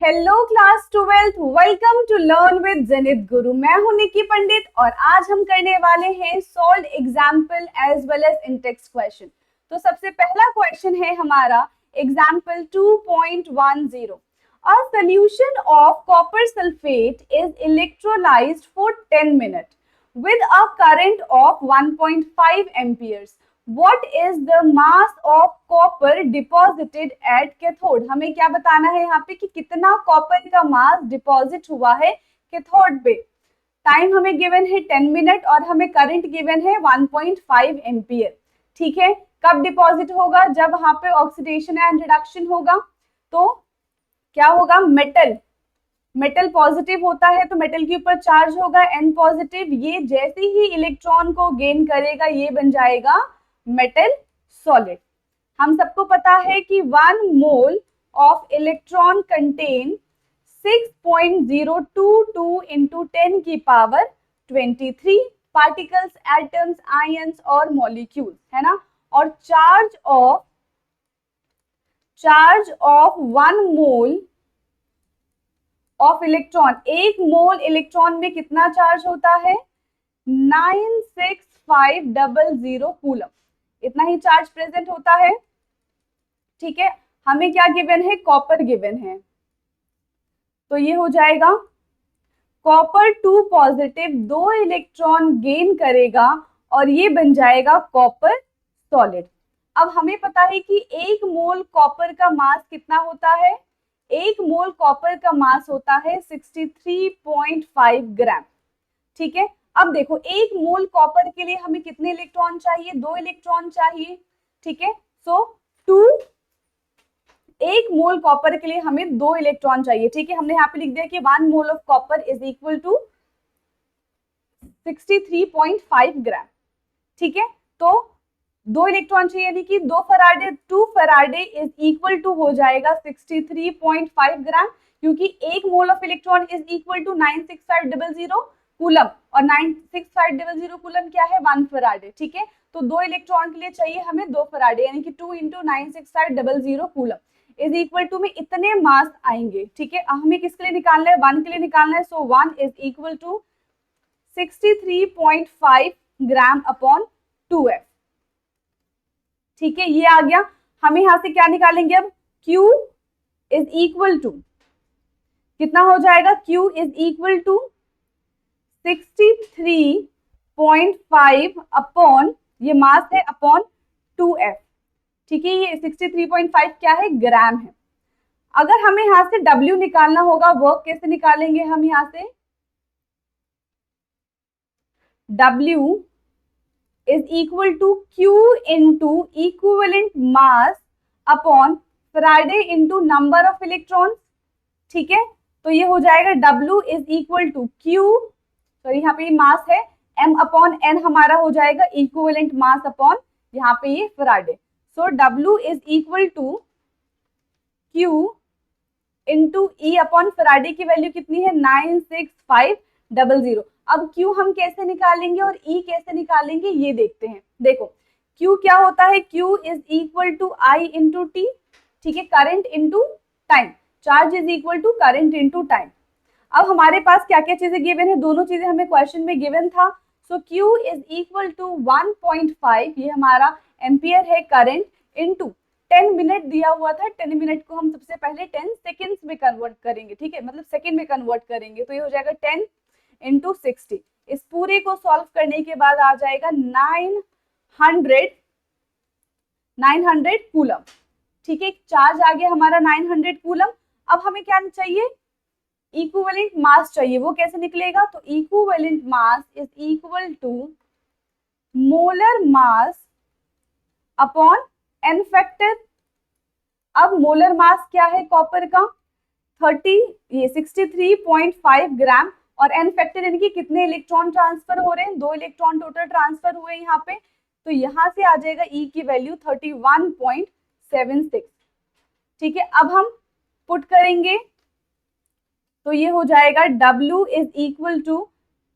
Hello class 12th, welcome to learn with Zenith Guru. मैं हूं निकी पंडित और आज हम करने वाले हैं solve example as well as in text question. तो सबसे पहला क्वेश्चन है हमारा example 2.10। A solution of copper sulphate is electrolysed for 10 minute with a current of 1.5 amperes. What is the mass of copper deposited at cathode? हमें क्या बताना है यहाँ पे कि कितना कॉपर का मास डिपॉजिट हुआ है कैथोड पे। टाइम हमें गिवन है 10 मिनट और हमें करंट गिवन है 1.5 एम्पियर। ठीक है, कब डिपॉजिट होगा? जब वहां पे ऑक्सीडेशन एंड रिडक्शन होगा। तो क्या होगा? मेटल पॉजिटिव होता है तो मेटल के ऊपर चार्ज होगा N पॉजिटिव। ये जैसे ही इलेक्ट्रॉन को गेन करेगा ये बन जाएगा मेटल सॉलिड। हम सबको पता है कि 1 mole of electron contain 6.022 into 10 की पावर 23 पार्टिकल्स, एटम्स, आयंस और मॉलिक्यूल्स, है ना। और charge of 1 mole of electron, 1 mole electron में कितना चार्ज होता है? 96500 कूलम। इतना ही चार्ज प्रेजेंट होता है। ठीक है, हमें क्या गिवन है? कॉपर गिवन है। तो ये हो जाएगा कॉपर 2 पॉजिटिव 2 इलेक्ट्रॉन गेन करेगा और ये बन जाएगा कॉपर सॉलिड। अब हमें पता है कि 1 मोल कॉपर का मास कितना होता है? 1 मोल कॉपर का मास होता है 63.5 ग्राम। ठीक है, अब देखो 1 मोल कॉपर के लिए हमें कितने इलेक्ट्रॉन चाहिए? 2 इलेक्ट्रॉन चाहिए। ठीक है, सो 1 मोल कॉपर के लिए हमें 2 इलेक्ट्रॉन चाहिए। ठीक है, हमने यहाँ पे लिख दिया कि 1 mole of copper is equal to 63.5 gram. ठीक है, तो 2 इलेक्ट्रॉन चाहिए, यानी कि 2 फराडे इज इक्वल टू हो जाएगा 63.5 ग्राम, क्योंकि 1 mole of electron is equal to 96500 coulomb और 96500 कूलम क्या है? 1 फराडे। ठीक है, तो 2 इलेक्ट्रॉन के लिए चाहिए हमें 2 फराडे, यानी कि 2 into 96500 coulomb is equal to में इतने मास आएंगे। ठीक है, हमें किसके लिए निकालना है? 1 के लिए निकालना है। So 1 is equal to 63.5 gram upon 2f। ठीक है, ये आ गया। हमें यहां से क्या निकालेंगे अब? Q इज इक्वल टू कितना हो जाएगा? Q is equal to 63.5 upon, ये मास है, अपॉन 2f। ठीक है, ये 63.5 क्या है? ग्राम है। अगर हमें यहां से W निकालना होगा, वर्क कैसे निकालेंगे हम? यहां से W is equal to Q into equivalent mass upon Faraday into number of electrons। ठीक है, तो ये हो जाएगा W is equal to Q, sorry यहाँ पे ये मास है, M अपॉन N हमारा हो जाएगा इक्विवेलेंट मास अपॉन यहाँ पे ये Faraday. So W is equal to Q into E upon Faraday की वैल्यू कितनी है? 96500। अब Q हम कैसे निकालेंगे और E कैसे निकालेंगे ये देखते हैं। देखो Q क्या होता है? Q is equal to I into T. ठीक है, current into time, charge is equal to current into time. अब हमारे पास क्या क्या चीजें गिवन है? दोनों चीजें हमें क्वेश्चन में गिवन था। सो Q इज इक्वल टू 1.5, ये हमारा एम्पियर है करंट, इंटू 10 मिनट दिया हुआ था। 10 मिनट को हम सबसे पहले 10 सेकेंड्स में कन्वर्ट करेंगे। ठीक है, मतलब सेकेंड में कन्वर्ट करेंगे, तो ये हो जाएगा 10 इंटू 60। इस पूरे को सॉल्व करने के बाद आ जाएगा 900 कूलम। ठीक है, चार्ज आ गया हमारा 900 कूलम। अब हमें क्या चाहिए? इक्विवेलेंट मास चाहिए। वो कैसे निकलेगा? तो equivalent mass is equal to molar mass upon n factor. अब मोलर मास क्या है कॉपर का? 63.5 ग्राम और एन फैक्टर यानी कि कितने इलेक्ट्रॉन ट्रांसफर हो रहे हैं? 2 इलेक्ट्रॉन टोटल ट्रांसफर हुए यहाँ पे। तो यहाँ से आ जाएगा E की वैल्यू 31.76। ठीक है, अब हम पुट करेंगे तो ये हो जाएगा W is equal to,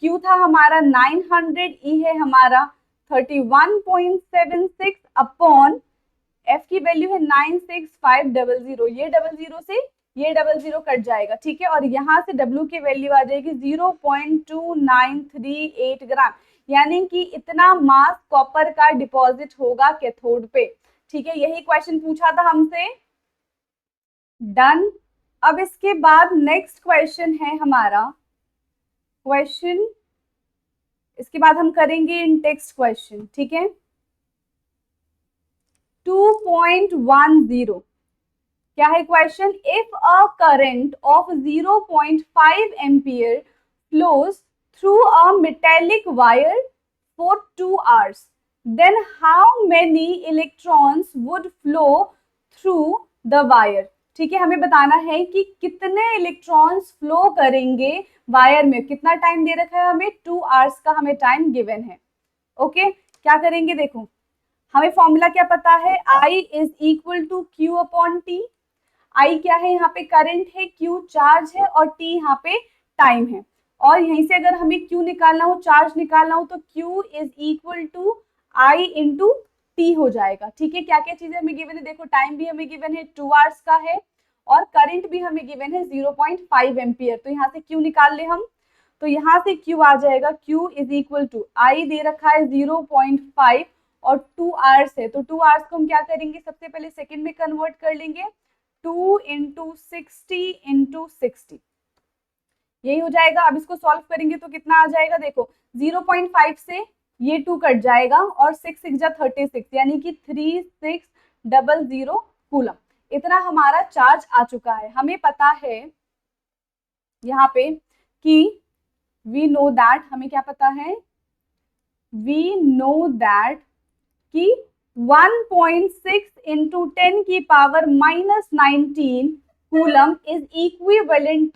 Q था हमारा 900, E है हमारा 31.76 अपॉन F की वैल्यू है 96500। ये 00 से ये 00 कट जाएगा, ठीक है, और यहाँ से W की वैल्यू आ जाएगी 0.2938 ग्राम, यानी कि इतना मास कॉपर का डिपॉजिट होगा कैथोड पे, ठीक है, यही क्वेश्चन पूछा था हमसे। डन। अब इसके बाद नेक्स्ट क्वेश्चन है हमारा क्वेश्चन, इसके बाद हम करेंगे इन टेक्स्ट क्वेश्चन, ठीक है। 2.10 क्या है question? If a current of 0.5 ampere flows through a metallic wire for 2 hours, then how many electrons would flow through the wire, ठीक है, हमें बताना है कि कितने इलेक्ट्रॉन्स फ्लो करेंगे वायर में, कितना टाइम दे रखा है हमें, 2 hours का हमें टाइम गिवन है। ओके, क्या करेंगे, देखो हमें फॉर्मूला क्या पता है, I is equal to Q upon T। I क्या है, यहाँ पे करंट है, Q चार्ज है, और T यहाँ पे टाइम है, और यहीं से अगर हमें Q निकालना हो, चार्ज निकालना हो, तो Q is equal to I into T हो जाएगा, ठीक है। क्या क्या चीजें हमें गिवन है, देखो टाइम भी हमें गिवन है 2 hours का है, और करंट भी हमें गिवन है 0.5 एम्पियर, तो यहाँ से Q निकाल ले हम, तो यहाँ से Q आ जाएगा, Q is equal to I दे रखा है 0.5 और 2 hours है, तो 2 hours को हम क्या करेंगे, सबसे पहले सेकंड में कन्वर्ट कर लेंगे, 2 इंटू 60 इंटू 60, यही हो जाएगा। अब इसको सॉल्व करेंगे तो कितना आ जाएगा, देखो 0.5 से ये 2 कट जाएगा, और 6 6 जा 36, यानी कि 3600 कूलम, इतना हमारा चार्ज आ चुका है। हमें पता है यहाँ पे कि वी नो दैट, हमें क्या पता है, वी नो दैट कि 1.6 इंटू 10 की power minus 19 coulomb is equivalent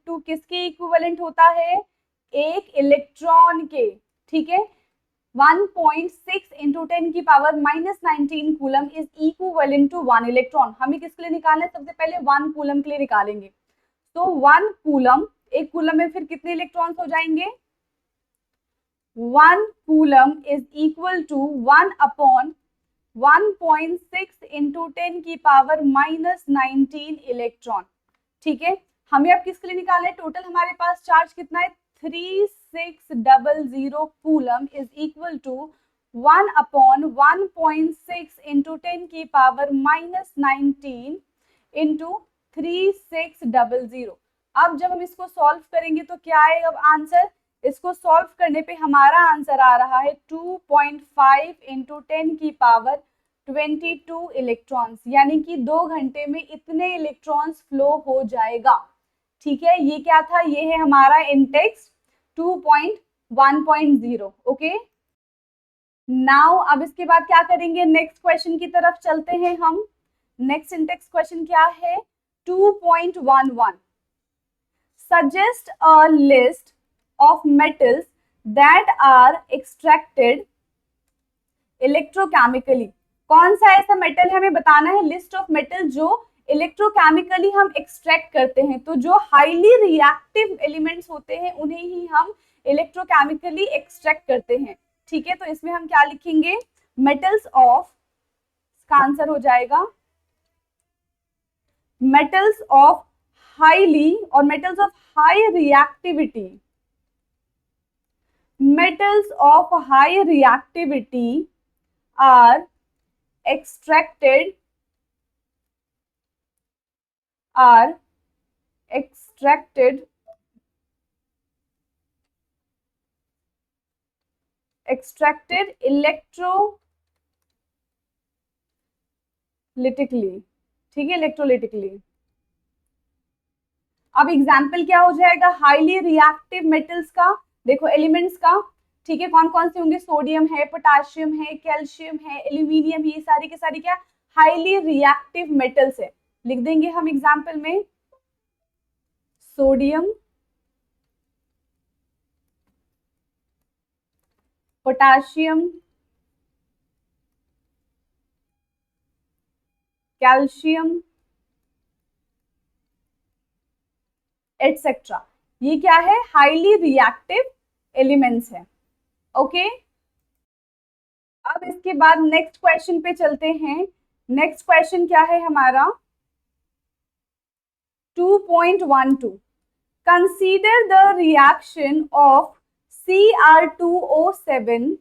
to किसके इक्विवेलेंट होता है, एक इलेक्ट्रॉन के, ठीक है। 1.6 इंटू 10 की power minus 19 coulomb is equivalent to 1 electron. हमें किसके लिए निकालना है, सबसे पहले 1 कूलम के लिए निकालेंगे, तो 1 कूलम, एक कूलम में फिर कितने इलेक्ट्रॉन्स हो जाएंगे, 1 coulomb is equal to 1 upon 1.6 into 10 की पावर माइनस 19 इलेक्ट्रॉन, ठीक है। हमें अब किसके लिए निकालना है, टोटल हमारे पास चार्ज कितना है, 3600 coulomb is equal to 1 upon 1.6 into 10 की पावर माइनस 19 इंटू 3600। अब जब हम इसको सॉल्व करेंगे तो क्या आएगा अब आंसर, इसको सॉल्व करने पे हमारा आंसर आ रहा है 2.5 इंटू 10 की पावर 22 इलेक्ट्रॉन्स, यानी कि 2 घंटे में इतने इलेक्ट्रॉन्स फ्लो हो जाएगा, ठीक है। ये क्या था, ये है हमारा इंटेक्स 2.1.0। ओके, नाउ अब इसके बाद क्या करेंगे, नेक्स्ट क्वेश्चन की तरफ चलते हैं हम। नेक्स्ट इंटेक्स क्वेश्चन क्या है, 2.11 suggest a list of metals that are extracted electrochemically। कौन सा ऐसा मेटल है, हमें बताना है लिस्ट ऑफ मेटल जो इलेक्ट्रोकेमिकली हम एक्सट्रैक्ट करते हैं, तो जो हाईली रिएक्टिव एलिमेंट्स होते हैं उन्हें ही हम इलेक्ट्रोकेमिकली एक्सट्रैक्ट करते हैं, ठीक है। तो इसमें हम क्या लिखेंगे, मेटल्स ऑफ, इसका आंसर हो जाएगा मेटल्स ऑफ हाईली, और metals of high reactivity, metals of high reactivity are extracted electrolytically, ठीक है, इलेक्ट्रोलिटिकली। अब एग्जाम्पल क्या हो जाएगा, हाईली रिएक्टिव मेटल्स का, देखो एलिमेंट्स का, ठीक है, कौन कौन से होंगे, सोडियम है, पोटाशियम है, कैल्शियम है, एल्यूमिनियम, ये सारी के सारी क्या हाईली रिएक्टिव मेटल्स है। लिख देंगे हम एग्जाम्पल में, सोडियम, पोटाशियम, कैल्शियम एटसेट्रा, ये क्या है, हाईली रिएक्टिव एलिमेंट्स है। ओके, अब इसके बाद नेक्स्ट क्वेश्चन पे चलते हैं। नेक्स्ट क्वेश्चन क्या है हमारा 2.12 consider the reaction of Cr2O7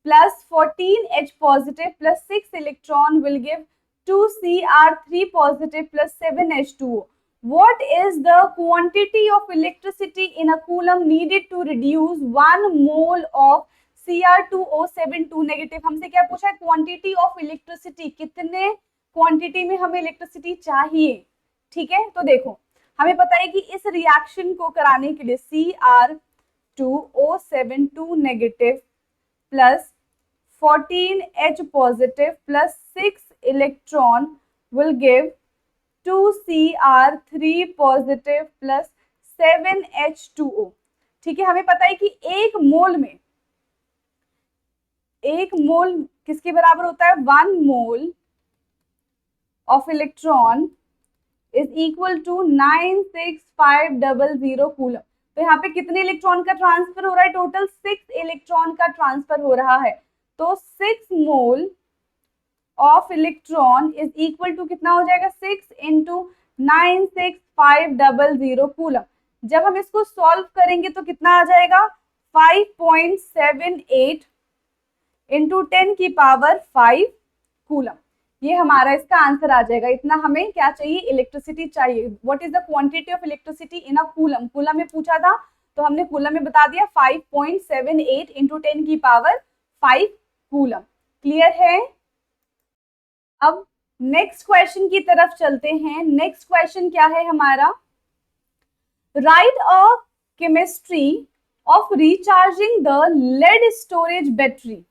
plus 14H positive plus 6 electron will give 2Cr3 positive plus 7H2O. What is the quantity of electricity in a coulomb needed to reduce 1 mole of Cr2O7 2 negative? हमसे क्या पूछा है? Quantity of electricity, कितने quantity में हमें electricity चाहिए। ठीक है, तो देखो हमें पता है कि इस रिएक्शन को कराने के लिए Cr2O7 2 negative plus 14H positive plus 6 electron will give 2Cr3 positive plus 7H2O। ठीक है, हमें पता है कि एक मोल किसके बराबर होता है? 1 mole of electron is equal to 96500 coulomb. तो यहाँ पे कितने इलेक्ट्रॉन का ट्रांसफर हो रहा है? टोटल 6 इलेक्ट्रॉन का ट्रांसफर हो रहा है। तो 6 mole of electron is equal to कितना हो जाएगा? 6 इंटू 96500 कूलम। जब हम इसको सॉल्व करेंगे तो कितना आ जाएगा? 5.78 इंटू 10 की पावर 5 कूलम। ये हमारा इसका आंसर आ जाएगा। इतना हमें क्या चाहिए? इलेक्ट्रिसिटी चाहिए। What is the quantity of electricity in a coulomb? Coulomb में पूछा था तो हमने कूलम में बता दिया 5.78 इंटू 10 की पावर 5 कूलम। क्लियर है? अब नेक्स्ट क्वेश्चन की तरफ चलते हैं। नेक्स्ट क्वेश्चन क्या है हमारा? Write a chemistry of recharging the lead storage battery.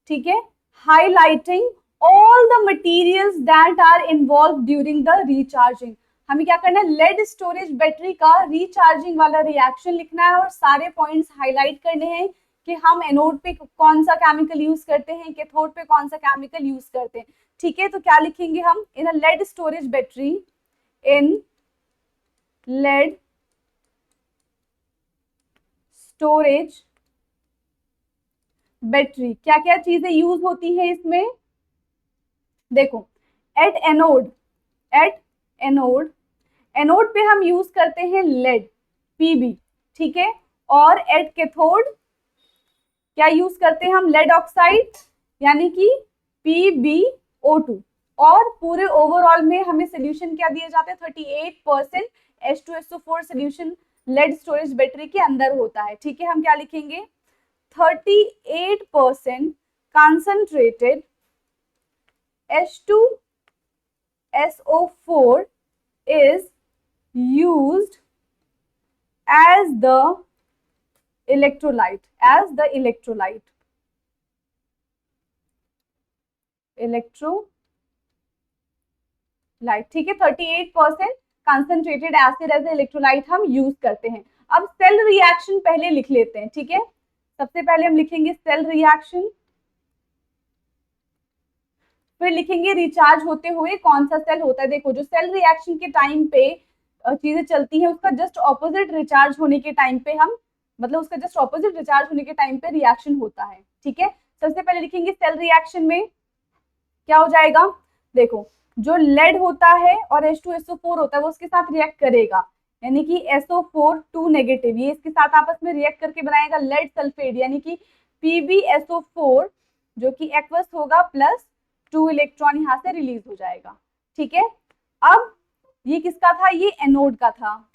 ठीक है, highlighting all the materials that are involved during the recharging। हमें क्या करना है? लेड स्टोरेज बैटरी का रिचार्जिंग वाला रिएक्शन लिखना है और सारे पॉइंट्स हाईलाइट करने हैं कि हम एनोड पे कौन सा केमिकल यूज करते हैं, कैथोड पे कौन सा केमिकल यूज करते हैं। ठीक है, तो क्या लिखेंगे हम? इन अ लेड स्टोरेज बैटरी, इन लेड स्टोरेज बैटरी क्या क्या चीजें यूज होती है इसमें? देखो, एट एनोड एनोड पे हम यूज करते हैं लेड पीबी। ठीक है, और एट कैथोड क्या यूज करते हैं हम? लेड ऑक्साइड यानी कि PbO2। और पूरे ओवरऑल में हमें सोल्यूशन क्या दिए जाते हैं? 38% H2SO4 solution lead storage battery के अंदर होता है। ठीक है, हम क्या लिखेंगे? 38% concentrated H2SO4 is used as the electrolyte, ठीक है, 38% कंसंट्रेटेड एसिड एज इलेक्ट्रोलाइट हम यूज करते हैं। अब सेल रिएक्शन पहले लिख लेते हैं। ठीक है, सबसे पहले हम लिखेंगे सेल रिएक्शन, फिर लिखेंगे रिचार्ज होते हुए कौन सा सेल होता है। देखो, जो सेल रिएक्शन के टाइम पे चीजें चलती हैं उसका जस्ट ऑपोजिट रिचार्ज होने के टाइम पे हम, मतलब उसका जस्ट ऑपोजिट रिचार्ज होने के टाइम पे रिएक्शन होता है। ठीक है, सबसे पहले लिखेंगे सेल रिएक्शन में क्या हो जाएगा? देखो, जो लेड होता है और H2SO4 होता है वो उसके साथ रिएक्ट करेगा, यानी कि SO4 2 नेगेटिव, ये इसके साथ आपस में रिएक्ट करके बनाएगा लेड सल्फेट, यानी कि PbSO4 जो कि एक्वस होगा प्लस 2 इलेक्ट्रॉन यहाँ से रिलीज हो जाएगा। ठीक है, अब ये किसका था? ये एनोड का था,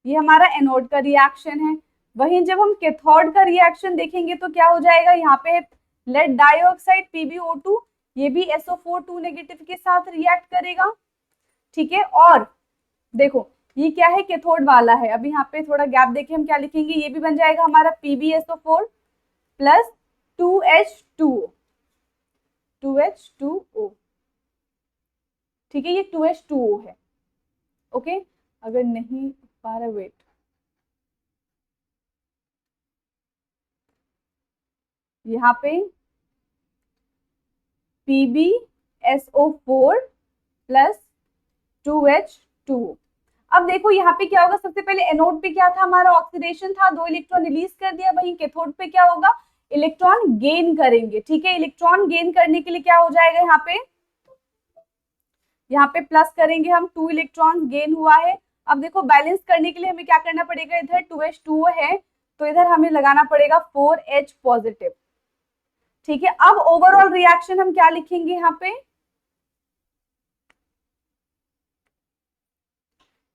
ये हमारा एनोड का रिएक्शन है। वहीं जब हम कैथोड का रिएक्शन देखेंगे तो क्या हो जाएगा? यहाँ पे लेड डाइऑक्साइड PbO2, ये भी SO4 2 नेगेटिव के साथ रिएक्ट करेगा। ठीक है, और देखो ये क्या है? कैथोड वाला है। अब यहाँ पे थोड़ा गैप देके हम क्या लिखेंगे? ये भी बन जाएगा हमारा PbSO4 प्लस 2H2O। ठीक है, ये 2H2O है। ओके, अगर नहीं पा रहा वेट, यहाँ पे PbSO4 प्लस 2H2O। अब देखो यहाँ पे क्या होगा? सबसे पहले एनोड पे क्या था? हमारा ऑक्सीडेशन था, 2 इलेक्ट्रॉन रिलीज कर दिया। वहीं कैथोड पे क्या होगा? इलेक्ट्रॉन गेन करेंगे। ठीक है, इलेक्ट्रॉन गेन करने के लिए क्या हो जाएगा, यहाँ पे प्लस करेंगे हम, 2 इलेक्ट्रॉन गेन हुआ है। अब देखो बैलेंस करने के लिए हमें क्या करना पड़ेगा, इधर 2h2 है तो इधर हमें लगाना पड़ेगा 4h पॉजिटिव। ठीक है, अब ओवरऑल रिएक्शन हम क्या लिखेंगे, यहाँ पे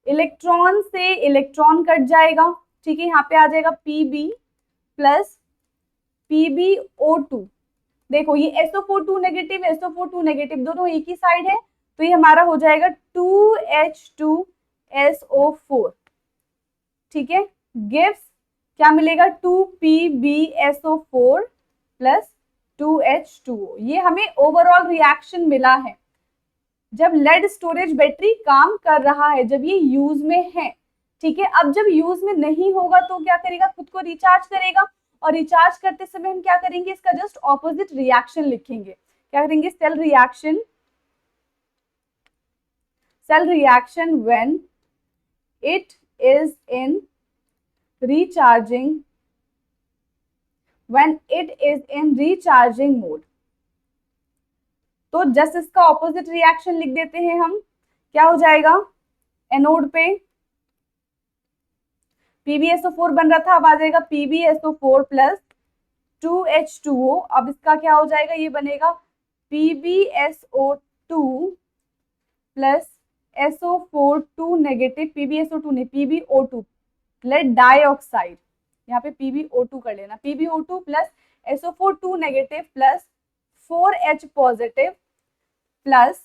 इलेक्ट्रॉन से इलेक्ट्रॉन कट जाएगा। ठीक है, यहाँ पे आ जाएगा Pb प्लस PbO2। देखो ये SO4 नेगेटिव, SO4 नेगेटिव दोनों एक ही साइड है, तो ये हमारा हो जाएगा 2H2SO4। ठीक है, गिव्स क्या मिलेगा, 2PbSO4 प्लस 2H2O। ये हमें ओवरऑल रिएक्शन मिला है जब लेड स्टोरेज बैटरी काम कर रहा है, जब ये यूज में है। ठीक है, अब जब यूज में नहीं होगा तो क्या करेगा, खुद को रिचार्ज करेगा, और रिचार्ज करते समय हम क्या करेंगे, इसका जस्ट ऑपोजिट रिएक्शन लिखेंगे। क्या करेंगे, cell reaction when it is in recharging mode. तो जस्ट इसका ऑपोजिट रिएक्शन लिख देते हैं हम। क्या हो जाएगा, एनोड पे PbSO4 बन रहा था, अब आ जाएगा PbSO4 प्लस 2H2O। अब इसका क्या हो जाएगा, ये बनेगा PbSO2 plus SO4 negative, PbSO2 नहीं PbO2 लेड डाइऑक्साइड, यहाँ पे PbO2 कर लेना, PbO2 plus SO4 negative plus 4H positive plus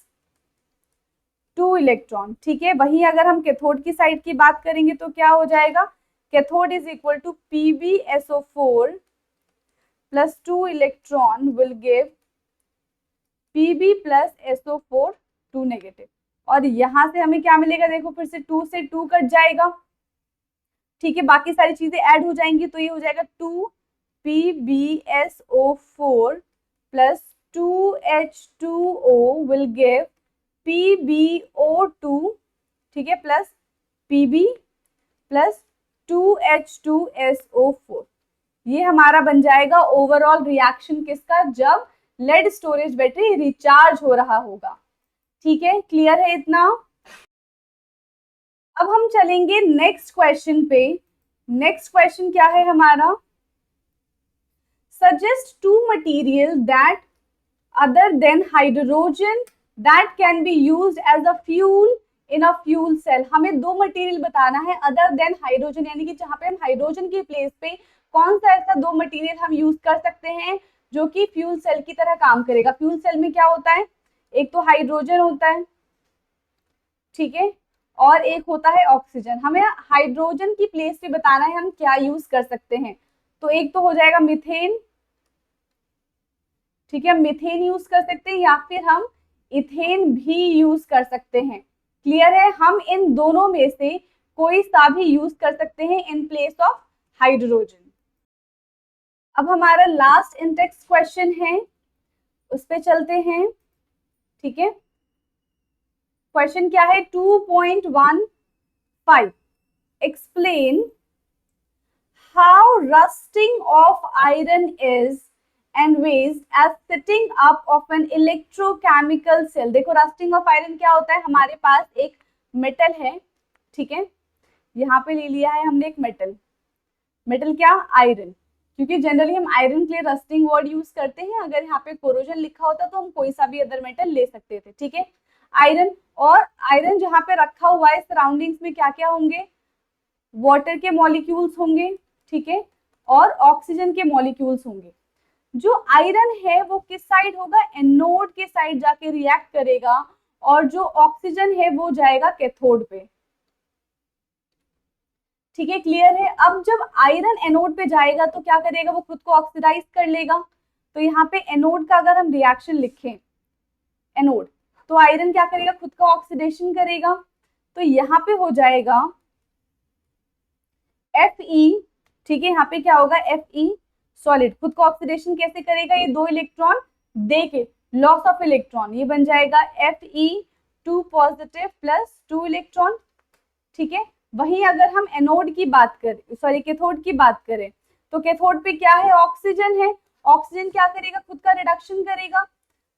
2 electron. ठीक है, वहीं अगर हम कैथोड की साइड की बात करेंगे तो क्या हो जाएगा, cathode is equal to PbSO4 plus 2 electron will give Pb plus SO4 2 negative. और यहां से हमें क्या मिलेगा, देखो फिर से 2 से 2 कट जाएगा। ठीक है, बाकी सारी चीजें ऐड हो जाएंगी, तो ये हो जाएगा 2 PbSO4 plus 2H2O will give PbO2। ठीक है, प्लस Pb प्लस 2H2SO4। ये हमारा बन जाएगा ओवरऑल रिएक्शन किसका, जब लेड स्टोरेज बैटरी रिचार्ज हो रहा होगा। ठीक है, क्लियर है इतना। अब हम चलेंगे नेक्स्ट क्वेश्चन पे। नेक्स्ट क्वेश्चन क्या है हमारा, suggest 2 material that other than hydrogen that can be used as a fuel in a fuel cell. हमें 2 मटेरियल बताना है अदर देन हाइड्रोजन, यानी कि जहां पे हम हाइड्रोजन की प्लेस पे कौन सा ऐसा 2 मटेरियल हम यूज कर सकते हैं जो कि फ्यूल सेल की तरह काम करेगा। फ्यूल सेल में क्या होता है, एक तो हाइड्रोजन होता है, ठीक है, और एक होता है ऑक्सीजन। हमें हाइड्रोजन की प्लेस पे बताना है हम क्या यूज कर सकते हैं। तो एक तो हो जाएगा मीथेन, ठीक है, मीथेन यूज कर सकते हैं, या फिर हम इथेन भी यूज कर सकते हैं। क्लियर है, हम इन दोनों में से कोई सा भी यूज कर सकते हैं इन प्लेस ऑफ हाइड्रोजन। अब हमारा लास्ट इंडेक्स क्वेश्चन है, उस पे चलते हैं। ठीक है, क्वेश्चन क्या है, 2.15 explain how rusting of iron is and ways as setting up of an electrochemical cell। देखो रस्टिंग ऑफ आयरन क्या होता है, हमारे पास एक मेटल है, ठीक है, यहाँ पे ले लिया है हमने एक मेटल क्या, आयरन, क्योंकि जनरली हम आयरन के लिए रस्टिंग वर्ड यूज करते हैं। अगर यहाँ पे कोरोजन लिखा होता तो हम कोई सा भी अदर मेटल ले सकते थे। ठीक है, आयरन, और आयरन जहाँ पे रखा हुआ है सराउंडिंग्स में क्या क्या होंगे, वाटर के मॉलिक्यूल्स होंगे, ठीक है, और ऑक्सीजन के मॉलिक्यूल्स होंगे। जो आयरन है वो किस साइड होगा, एनोड के साइड जाके रिएक्ट करेगा, और जो ऑक्सीजन है वो जाएगा कैथोड पे। ठीक है, क्लियर है। अब जब आयरन एनोड पे जाएगा तो क्या करेगा, वो खुद को ऑक्सीडाइज कर लेगा। तो यहाँ पे एनोड का अगर हम रिएक्शन लिखें, एनोड, तो आयरन क्या करेगा, खुद का ऑक्सीडेशन करेगा। तो यहाँ पे हो जाएगा Fe, ठीक है, यहाँ पे क्या होगा, Fe सॉलिड, खुद को ऑक्सीडेशन कैसे करेगा, ये 2 इलेक्ट्रॉन दे के, लॉस ऑफ इलेक्ट्रॉन, ये बन जाएगा Fe2 पॉजिटिव प्लस 2 इलेक्ट्रॉन। ठीक है, वहीं अगर हम एनोड की बात करें, सॉरी कैथोड की बात करें, तो कैथोड पे क्या है, ऑक्सीजन है, ऑक्सीजन क्या करेगा, खुद का रिडक्शन करेगा,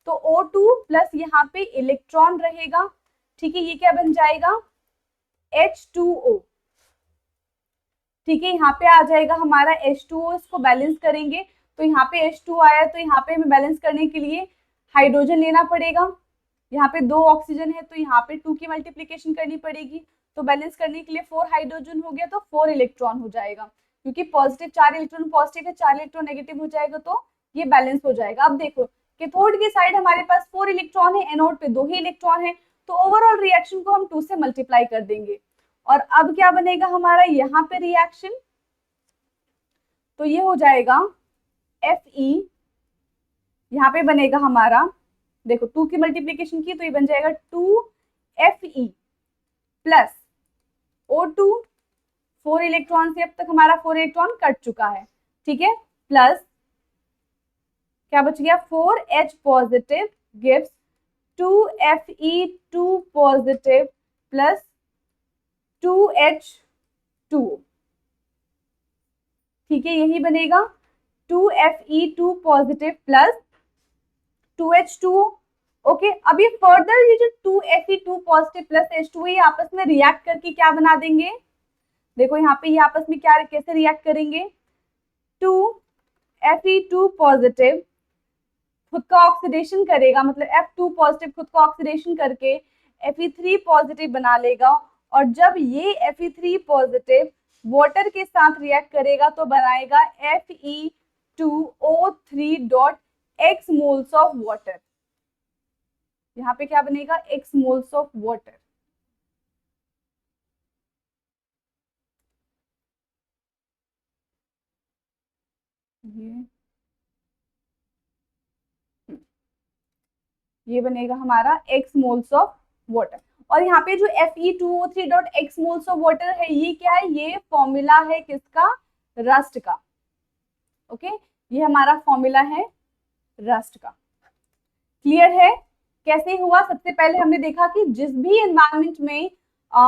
तो O2 प्लस यहाँ पे इलेक्ट्रॉन रहेगा, ठीक है, ये क्या बन जाएगा, H2O, ठीक है, यहाँ पे आ जाएगा हमारा H2O, इसको बैलेंस करेंगे तो यहाँ पे H2 आया, तो यहाँ पे हमें बैलेंस करने के लिए हाइड्रोजन लेना पड़ेगा, यहाँ पे 2 ऑक्सीजन है तो यहाँ पे 2 की मल्टीप्लीकेशन करनी पड़ेगी, तो बैलेंस करने के लिए 4 हाइड्रोजन हो गया, तो 4 इलेक्ट्रॉन हो जाएगा, क्योंकि पॉजिटिव 4 इलेक्ट्रॉन पॉजिटिव है, 4 इलेक्ट्रॉन नेगेटिव हो जाएगा, तो ये बैलेंस हो जाएगा। अब देखो कैथोड की साइड हमारे पास 4 इलेक्ट्रॉन है, एनोड पे 2 ही इलेक्ट्रॉन है, तो ओवरऑल रिएक्शन को हम 2 से मल्टीप्लाई कर देंगे, और अब क्या बनेगा हमारा यहाँ पे रिएक्शन, तो ये हो जाएगा Fe, यहाँ पे बनेगा हमारा, देखो 2 की मल्टीप्लीकेशन की तो ये बन जाएगा 2Fe प्लस O2, 4 इलेक्ट्रॉन से अब तक हमारा 4 इलेक्ट्रॉन कट चुका है, ठीक है, प्लस क्या बच गया, 4H positive gives 2Fe2 positive plus 2H2, ठीक है, यही बनेगा 2Fe2 positive plus 2H2O। Okay, अब ये फर्दर ये जो 2Fe2 पॉजिटिव प्लस H2O ये आपस में रिएक्ट करके क्या बना देंगे, देखो यहाँ पे ये आपस में क्या कैसे रिएक्ट करेंगे, 2Fe2 पॉजिटिव खुद का ऑक्सीडेशन करेगा, मतलब F2 पॉजिटिव खुद का ऑक्सीडेशन करके Fe3 पॉजिटिव बना लेगा, और जब ये Fe3 पॉजिटिव वाटर के साथ रिएक्ट करेगा तो बनाएगा Fe2O3 मोल्स ऑफ वाटर, यहाँ पे क्या बनेगा, x मोल्स ऑफ वाटर, ये बनेगा हमारा x मोल्स ऑफ वाटर, और यहाँ पे जो Fe2O3 मोल्स ऑफ वाटर है ये क्या है, ये फॉर्मूला है किसका, रस्ट का, ओके, ये हमारा फॉर्मूला है रस्ट का, क्लियर है कैसे हुआ। सबसे पहले हमने देखा कि जिस भी एनवायरमेंट में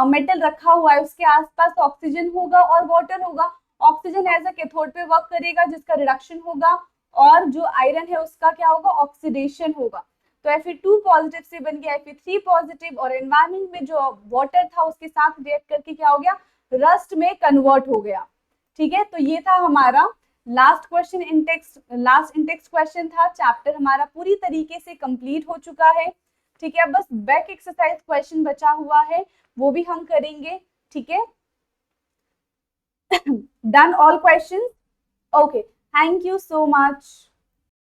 मेटल रखा हुआ है उसके आसपास ऑक्सीजन होगा और वाटर होगा, ऑक्सीजन एज अ कैथोड पे वर्क करेगा जिसका रिडक्शन होगा, और जो आयरन है उसका क्या होगा, ऑक्सीडेशन होगा, तो Fe2 पॉजिटिव से बन गया Fe3 पॉजिटिव, और एनवायरमेंट में जो वाटर था उसके साथ रिएक्ट करके क्या हो गया, रस्ट में कन्वर्ट हो गया, ठीक है, तो ये था हमारा last question last Intex question था, चैप्टर हमारा पूरी तरीके से कंप्लीट हो चुका है, ठीक है, अब बस बैक एक्सरसाइज क्वेश्चन बचा हुआ है वो भी हम करेंगे, ठीक है, done all questions, okay, thank you so much.